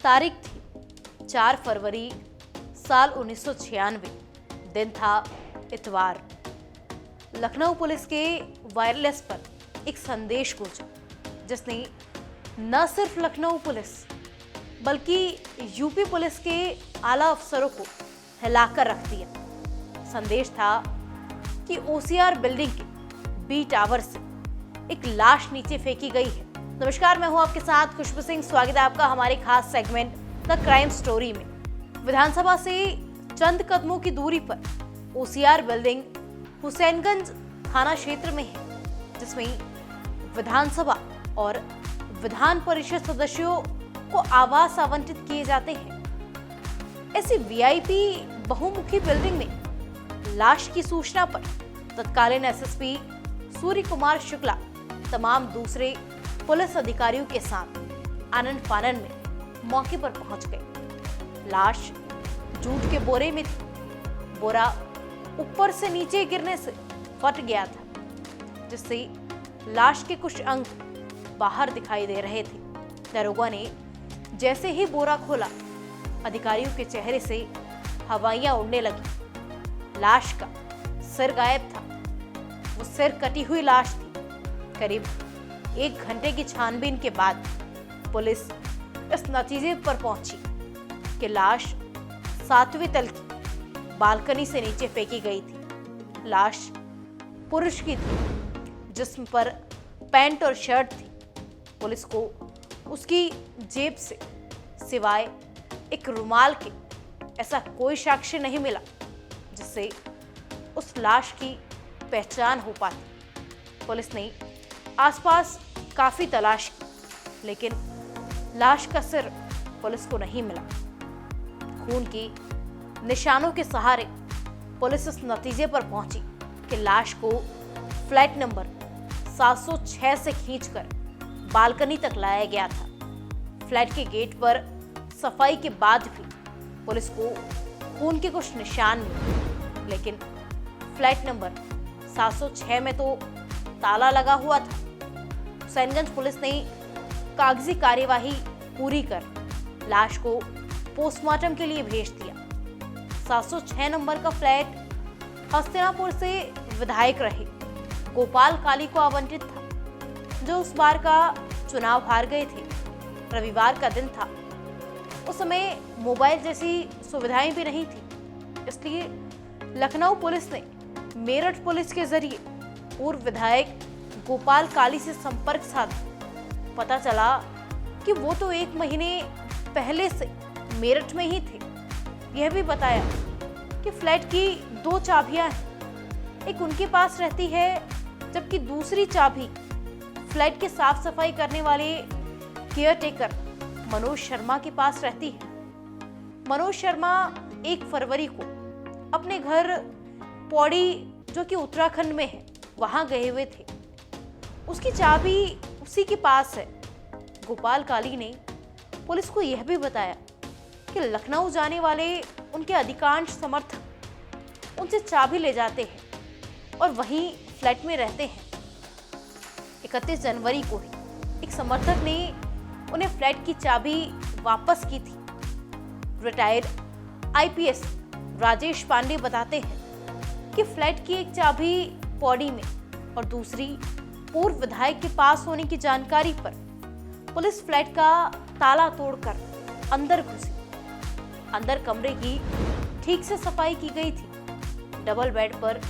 तारीख थी 4 फरवरी साल 1996। दिन था इतवार। लखनऊ पुलिस के वायरलेस पर एक संदेश गूंजा जिसने न सिर्फ लखनऊ पुलिस बल्कि यूपी पुलिस के आला अफसरों को हिलाकर रख दिया। संदेश था कि ओसीआर बिल्डिंग के बी टावर से एक लाश नीचे फेंकी गई है। नमस्कार, मैं हूं आपके साथ खुशबू सिंह। स्वागत है आपका हमारे खास सेगमेंट द क्राइम स्टोरी में। विधानसभा से चंद कदमों की दूरी पर ओसीआर बिल्डिंग हुसैनगंज थाना क्षेत्र में है, जिसमें विधानसभा और विधान परिषद सदस्यों को आवास आवंटित किए जाते हैं। ऐसी वीआईपी बहुमुखी बिल्डिंग में लाश की सूचना पर तत्कालीन एसएसपी सूर्य कुमार शुक्ला तमाम दूसरे पुलिस अधिकारियों के साथ आनन फानन में मौके पर पहुंच गए। लाश जूट के बोरे में थी। बोरा ऊपर से नीचे गिरने से फट गया था, जिससे लाश के कुछ अंग बाहर दिखाई दे रहे थे। दरोगा ने जैसे ही बोरा खोला, अधिकारियों के चेहरे से हवाइयां उड़ने लगी। लाश का सिर गायब था। वो सिर कटी हुई लाश थी। करीब 1 घंटे की छानबीन के बाद पुलिस इस नतीजे पर पहुंची कि लाश 7वें तल की बालकनी से नीचे फेंकी गई थी। लाश पुरुष की थी, जिस्म पर पैंट और शर्ट थी। पुलिस को उसकी जेब से सिवाय एक रुमाल के ऐसा कोई साक्ष्य नहीं मिला जिससे उस लाश की पहचान हो पाती। पुलिस ने आसपास काफी तलाश की, लेकिन लाश का सिर पुलिस को नहीं मिला। खून की निशानों के सहारे पुलिस इस नतीजे पर पहुंची कि लाश को फ्लैट नंबर 706 से खींचकर बालकनी तक लाया गया था। फ्लैट के गेट पर सफाई के बाद भी पुलिस को खून के कुछ निशान मिले, लेकिन फ्लैट नंबर 706 में तो ताला लगा हुआ था। हुसैनगंज पुलिस ने कागजी कार्यवाही पूरी कर लाश को पोस्टमार्टम के लिए भेज दिया। 706 नंबर का फ्लैट हस्तिनापुर से विधायक रहे गोपाल काली को आवंटित था, जो उस बार का चुनाव हार गए थे। रविवार का दिन था। उस समय मोबाइल जैसी सुविधाएं भी नहीं थी, इसलिए लखनऊ पुलिस ने मेरठ पुलिस के जरिए पूर्व विधायक गोपाल काली से संपर्क साधा। पता चला कि वो तो 1 महीने पहले से मेरठ में ही थे। यह भी बताया कि फ्लैट की 2 चाबियां हैं। एक उनके पास रहती है, जबकि दूसरी चाबी फ्लैट की साफ सफाई करने वाले केयरटेकर मनोज शर्मा के पास रहती है। मनोज शर्मा 1 फरवरी को अपने घर पौड़ी, जो कि उत्तराखंड में है, वहां गए हुए थे। उसकी चाबी उसी के पास है। गोपाल काली ने पुलिस को यह भी बताया कि लखनऊ जाने वाले उनके अधिकांश समर्थक उनसे चाबी ले जाते हैं और वहीं फ्लैट में रहते हैं। 31 जनवरी को ही एक समर्थक ने उन्हें फ्लैट की चाबी वापस की थी। रिटायर्ड आईपीएस राजेश पांडे बताते हैं कि फ्लैट की एक चाबी पौड़ी में और दूसरी पूर्व विधायक के पास होने की जानकारी पर पुलिस फ्लैट का ताला तोड़कर अंदर घुसी। अंदर कमरे की ठीक से सफाई की गई थी। डबल बेड पर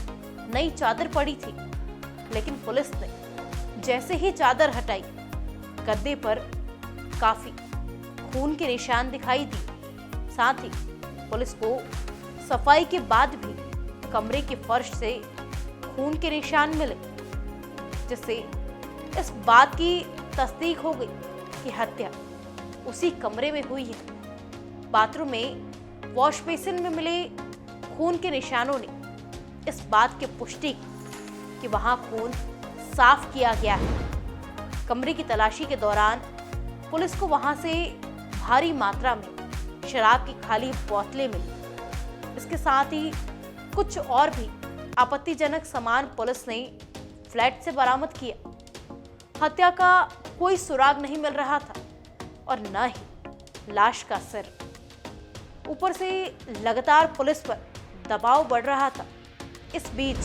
नई चादर पड़ी थी, लेकिन पुलिस ने जैसे ही चादर हटाई, गद्दे पर काफी खून के निशान दिखाई दिए। साथ ही पुलिस को सफाई के बाद भी कमरे के फर्श से खून के निशान मिले, जिससे इस बात की तस्दीक हो गई कि हत्या उसी कमरे में हुई है। बाथरूम में वॉश बेसिन में मिले खून के निशानों ने इस बात की पुष्टि की कि वहां खून साफ किया गया है। कमरे की तलाशी के दौरान पुलिस को वहां से भारी मात्रा में शराब की खाली बोतलें मिली। इसके साथ ही कुछ और भी आपत्तिजनक सामान पुलिस ने फ्लैट से बरामद किया। हत्या का कोई सुराग नहीं मिल रहा था और न ही लाश का सिर। ऊपर से लगातार पुलिस पर दबाव बढ़ रहा था। इस बीच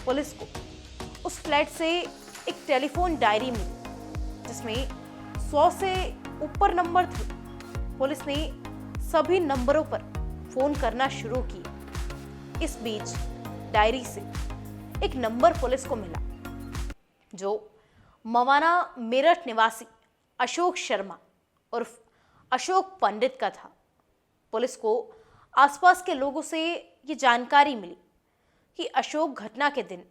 पुलिस को उस फ्लैट से एक टेलीफोन डायरी मिली जिसमें 100 से ऊपर नंबर थे। पुलिस ने सभी नंबरों पर फोन करना शुरू किया। इस बीच डायरी से एक नंबर पुलिस को मिला जो मवाना मेरठ निवासी अशोक शर्मा उर्फ अशोक पंडित का था। पुलिस को आसपास के लोगों से ये जानकारी मिली कि अशोक घटना के दिन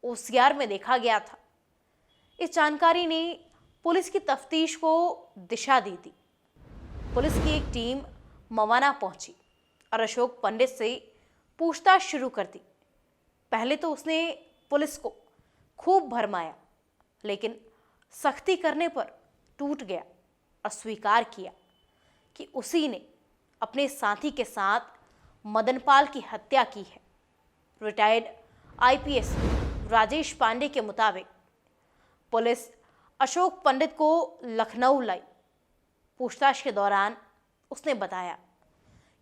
ओसियार में देखा गया था। इस जानकारी ने पुलिस की तफ्तीश को दिशा दी थी। पुलिस की एक टीम मवाना पहुंची और अशोक पंडित से पूछताछ शुरू कर दी। पहले तो उसने पुलिस को खूब भरमाया, लेकिन सख्ती करने पर टूट गया और स्वीकार किया कि उसी ने अपने साथी के साथ मदनपाल की हत्या की है। रिटायर्ड आईपीएस राजेश पांडे के मुताबिक पुलिस अशोक पंडित को लखनऊ लाई। पूछताछ के दौरान उसने बताया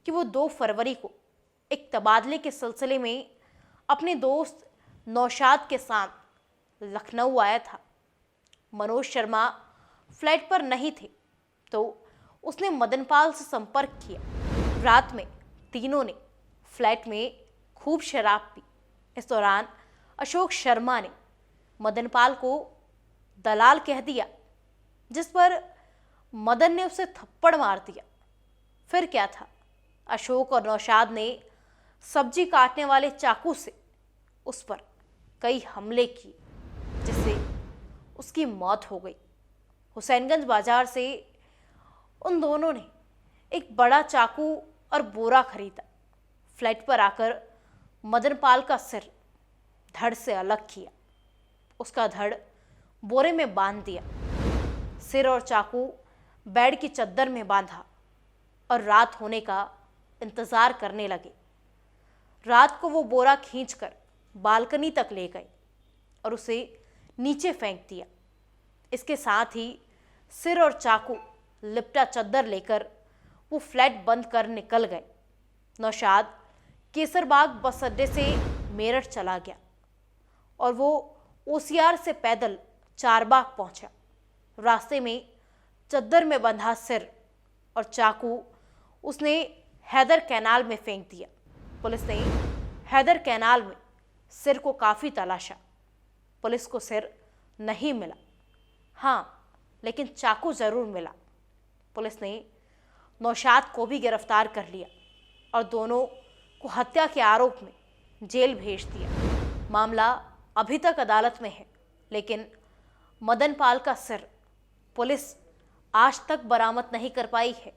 कि वो 2 फरवरी को एक तबादले के सिलसिले में अपने दोस्त नौशाद के साथ लखनऊ आया था। मनोज शर्मा फ्लैट पर नहीं थे तो उसने मदनपाल से संपर्क किया। रात में तीनों ने फ्लैट में खूब शराब पी। इस दौरान अशोक शर्मा ने मदनपाल को दलाल कह दिया, जिस पर मदन ने उसे थप्पड़ मार दिया। फिर क्या था, अशोक और नौशाद ने सब्जी काटने वाले चाकू से उस पर कई हमले किए, जिससे उसकी मौत हो गई। हुसैनगंज बाजार से उन दोनों ने एक बड़ा चाकू और बोरा खरीदा। फ्लैट पर आकर मदनपाल का सिर धड़ से अलग किया, उसका धड़ बोरे में बांध दिया, सिर और चाकू बेड की चद्दर में बांधा और रात होने का इंतजार करने लगे। रात को वो बोरा खींचकर बालकनी तक ले गए और उसे नीचे फेंक दिया। इसके साथ ही सिर और चाकू लिपटा चद्दर लेकर वो फ्लैट बंद कर निकल गए। नौशाद केसरबाग बस अड्डे से मेरठ चला गया और वो ओसियार से पैदल चारबाग पहुंचा। रास्ते में चद्दर में बंधा सिर और चाकू उसने हैदर कैनाल में फेंक दिया। पुलिस ने हैदर कैनाल में सिर को काफ़ी तलाशा। पुलिस को सिर नहीं मिला, हाँ, लेकिन चाकू ज़रूर मिला। पुलिस ने नौशाद को भी गिरफ्तार कर लिया और दोनों को हत्या के आरोप में जेल भेज दिया। मामला अभी तक अदालत में है, लेकिन मदनपाल का सिर पुलिस आज तक बरामद नहीं कर पाई है।